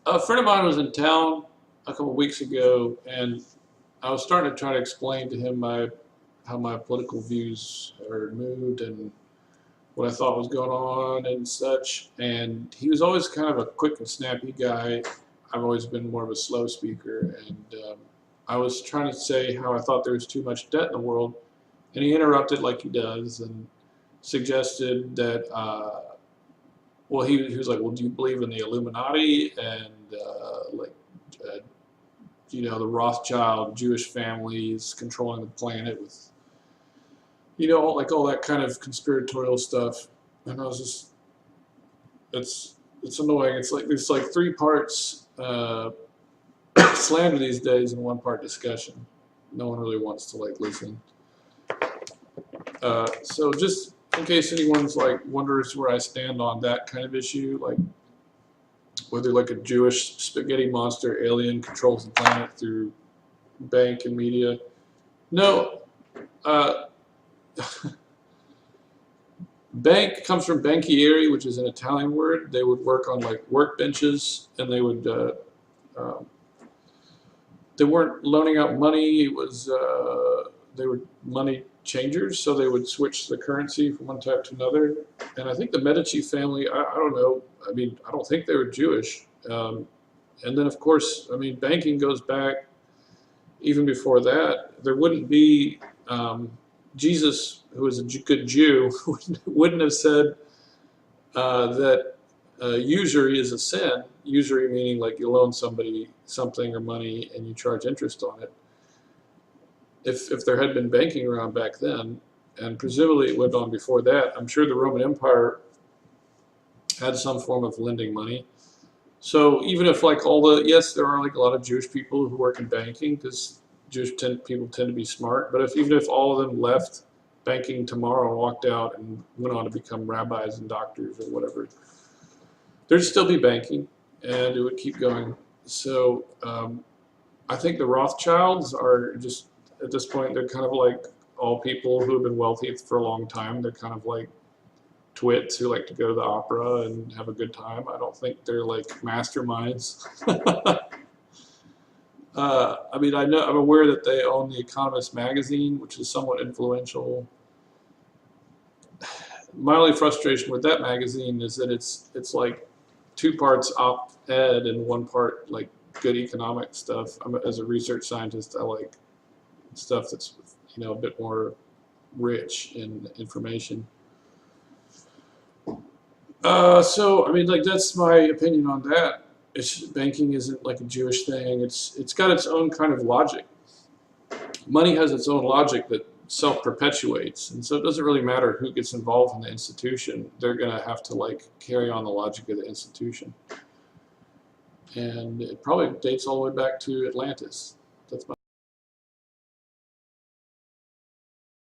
A friend of mine was in town a couple of weeks ago, and I was starting to try to explain to him how my political views are moved and what I thought was going on and such. And he was always kind of a quick and snappy guy. I've always been more of a slow speaker, and I was trying to say how I thought there was too much debt in the world, and he interrupted like he does and suggested that. Well, he was like, well, do you believe in the Illuminati and uh, the Rothschild Jewish families controlling the planet with, like all that kind of conspiratorial stuff. And I was just, it's annoying. It's like three parts slander these days and one part discussion. No one really wants to like listen. So just in case anyone's like wonders where I stand on that kind of issue, like whether like a Jewish spaghetti monster alien controls the planet through bank and media. No, uh, bank comes from banchiere, which is an Italian word. They would work on like workbenches, and um, they weren't loaning out money. It was they were money changers, so they would switch the currency from one type to another. And I think the Medici family, I don't know. I mean, I don't think they were Jewish. And then, of course, I mean, banking goes back even before that. There wouldn't be Jesus, who was a good Jew, wouldn't have said that usury is a sin. Usury meaning like you loan somebody something or money and you charge interest on it. If there had been banking around back then, and presumably it went on before that, I'm sure the Roman Empire had some form of lending money. So even if like yes, there are like a lot of Jewish people who work in banking because people tend to be smart. But even if all of them left banking tomorrow and walked out and went on to become rabbis and doctors or whatever, there'd still be banking, and it would keep going. So I think the Rothschilds are just, at this point, they're kind of like all people who have been wealthy for a long time. They're kind of like twits who like to go to the opera and have a good time. I don't think they're like masterminds. I mean, I'm aware that they own The Economist magazine, which is somewhat influential. My only frustration with that magazine is that it's like two parts op-ed and one part like good economic stuff. As a research scientist, I like stuff that's a bit more rich in information. So I mean, like that's my opinion on that. Banking isn't like a Jewish thing. It's got its own kind of logic. Money has its own logic that self-perpetuates, and so it doesn't really matter who gets involved in the institution. They're going to have to like carry on the logic of the institution, and it probably dates all the way back to Atlantis.